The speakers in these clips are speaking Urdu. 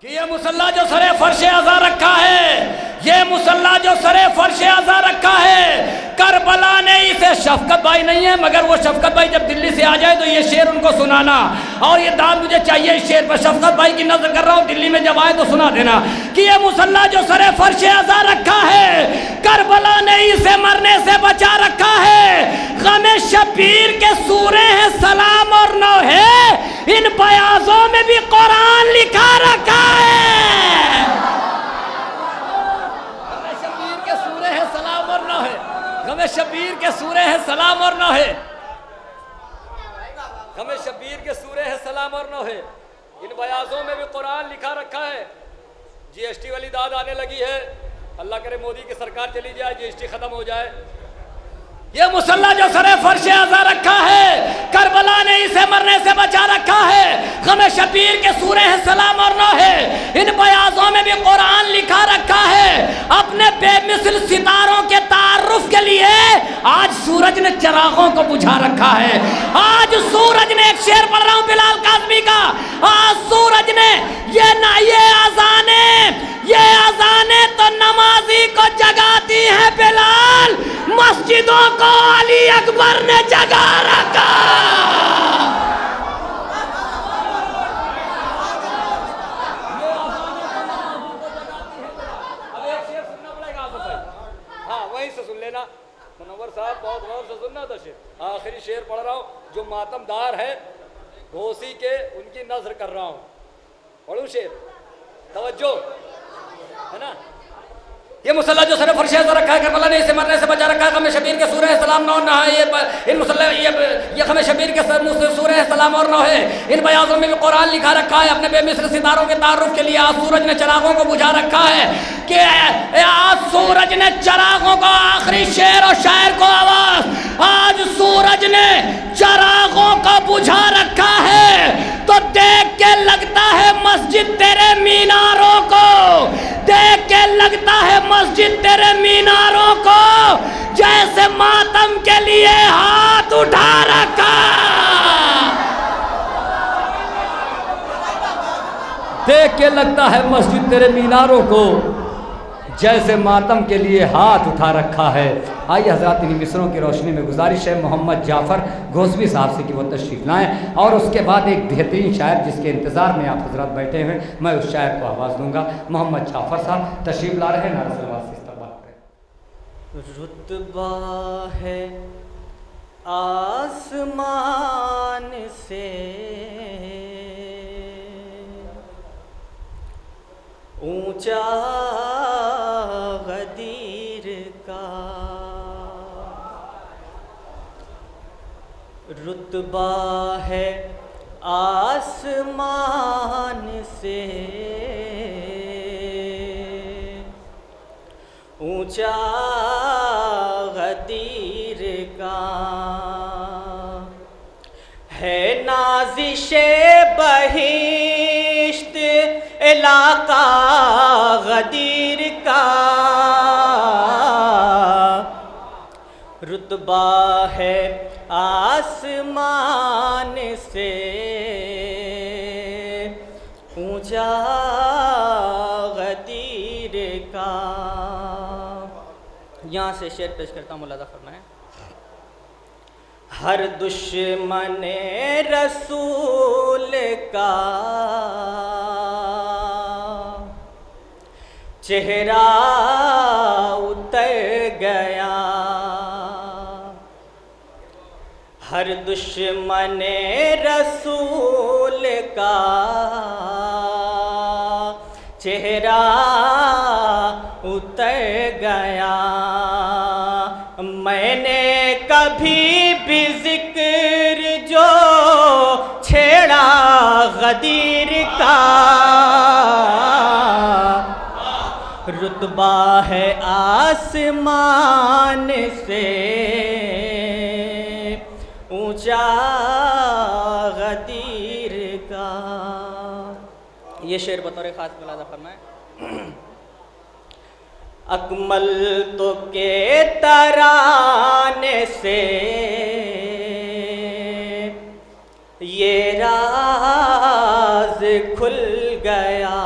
کہ یہ مصلی جو سرے فرش عزا رکھا ہے، یہ مصلی جو سرے فرش عزا رکھا ہے، کربلا نے اسے شفقت بھائی نہیں ہے مگر وہ شفقت بھائی جب دلی سے آ جائے تو یہ شعر ان کو سنانا، اور یہ داد مجھے چاہیے اس شعر پر، شفقت بھائی کی نظر کر رہا ہوں، دلی میں جب آئے تو سنا دینا کہ یہ مصلی جو سرے فرش عزا رکھا ہے، کربلا نے اسے مرنے سے بچا رکھا ہے، غم شبیر کے سورے ہیں سلام اور نوحے، ان بیاضوں میں بھی قرآن لکھا رکھا ہے۔ غم شبیر کے سورے ہیں سلام اور نوحے، غم شبیر کے سورے ہیں سلام اور نوحے، غم شبیر کے سورے ہیں سلام اور نوحے، ان بیاضوں میں بھی قرآن لکھا رکھا ہے۔ جی ایس ٹی والی داد آنے لگی ہے، اللہ کرے مودی کی سرکار چلی جائے، جی ایس ٹی ختم ہو جائے۔ یہ مصلی جو سرے فرش عزا رکھا ہے، کربلا نے اسے مرنے سے بچا رکھا ہے، غم شبیر کے سورے ہیں سلام اور نوحے، ان بیاضوں میں بھی قرآن لکھا رکھا ہے۔ اپنے بے مثل ستاروں کے تعارف کے لیے آج سورج نے چراغوں کو بجھا رکھا ہے، آج سورج نے، ایک شعر پڑھ رہا ہوں بلال کاظمی کا، آج سورج نے یہ اذانیں تو نمازی کو جگاتی ہیں بلال، مسجدوں کو علی اکبر نے جگا رکھا۔ اب ایک شعر سننا پڑے گا آپ بھائی، ہاں وہیں سے سن لینا، منور صاحب بہت غور سے سننا تھا شعر، آخری شعر پڑھ رہا ہوں جو ماتم دار ہے، گھوسی کے ان کی نظر کر رہا ہوں، پڑھوں شعر، توجہ ہے نا۔ یہ مصلی جو سر فرش عزا رکھا ہے، کربلا نے اسے مرنے سے بچا رکھا ہے، غم شبیر کے سورہ سلام اور نوحے، ان مصلی یہ غم شبیر کے سورہ سلام اور نوحے، ان بیاضوں میں بھی قرآن لکھا رکھا ہے۔ اپنے بے مثل ستاروں کے تعارف کے لیے آج سورج نے چراغوں کو بجھا رکھا ہے، کہ آج سورج نے چراغوں کو، آخری شعر اور شاعر کو آواز، آج سورج نے چراغوں کو بجھا رکھا ہے، تو دیکھ کے لگتا ہے مسجد تیرے میناروں کو، دیکھ کے لگتا ہے مسجد تیرے میناروں کو، جیسے ماتم کے لیے ہاتھ اٹھا رکھا۔ دیکھ کے لگتا ہے مسجد تیرے میناروں کو، جیسے ماتم کے لیے ہاتھ اٹھا رکھا ہے۔ آئیے حضرات انہی مصروں کی روشنی میں گزارش ہے محمد جعفر گھوسوی صاحب سے کہ وہ تشریف لائیں، اور اس کے بعد ایک بہترین شاعر جس کے انتظار میں آپ حضرات بیٹھے ہیں، میں اس شاعر کو آواز دوں گا۔ محمد جعفر صاحب تشریف لا رہے ہیں، نعرہ سلوات سے استقبال کریں۔ رتبہ ہے آسمان سے اونچا غدیر کا، رتبہ ہے آسمان سے اونچا غدیر کا، ہے نازش بہشت علاقہ غدیر کا، رتبہ ہے آسمان سے اونچا غدیر کا۔ یہاں سے شعر پیش کرتا ہوں، ملاحظہ فرمائیں۔ ہر دشمن رسول کا چہرہ اتر گیا، ہر دشمن رسول کا چہرہ اتر گیا۔ میں نے کبھی بھی ذکر جو چھیڑا غدیر کا، رتبہ ہے آسمان سے اونچا غدیر کا۔ یہ شعر بطور خاص ملاحظہ فرمائیں۔ اکمل تو کے ترانے سے یہ راز کھل گیا،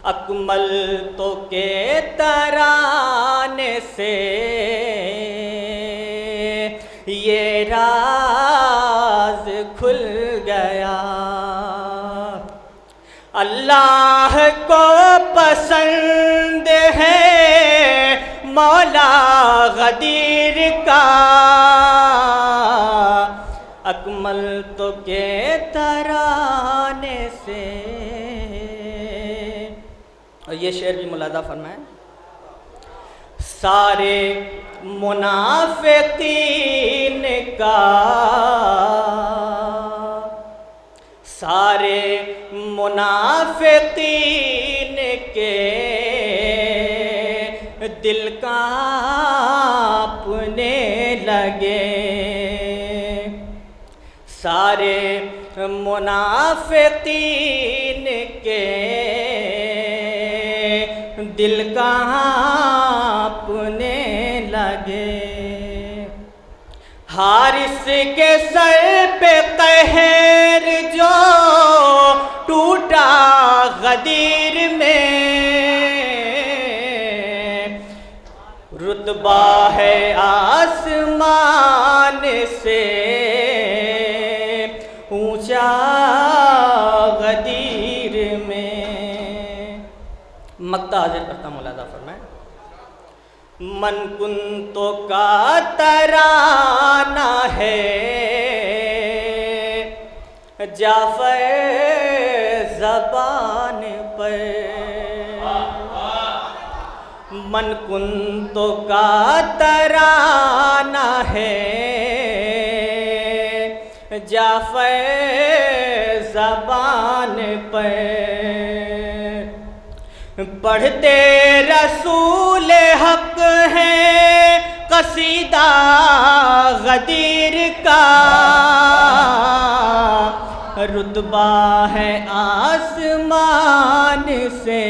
اکمل تو کے ترانے سے یہ راز کھل گیا، اللہ کو پسند ہے مولا غدیر کا، اکمل تو کے ترانے سے۔ اور یہ شعر بھی ملاحظہ فرمائیں، سارے منافقین کا، سارے منافقین کے دل کانپنے لگے، سارے منافقین کے دل کانپنے لگے، حارث کے سر پہ قہر جو ٹوٹا غدیر میں، رتبہ ہے آسمان سے اونچا غدیر میں۔ مقطع حاضر کرتا ملاحظہ فرمائیں، من کنتو کا ترانہ ہے جعفر زبان پر، من کنتو کا ترانہ ہے جعفر زبان پر، پڑھتے رسول حق ہے قصیدہ غدیر کا، رتبہ ہے آسمان سے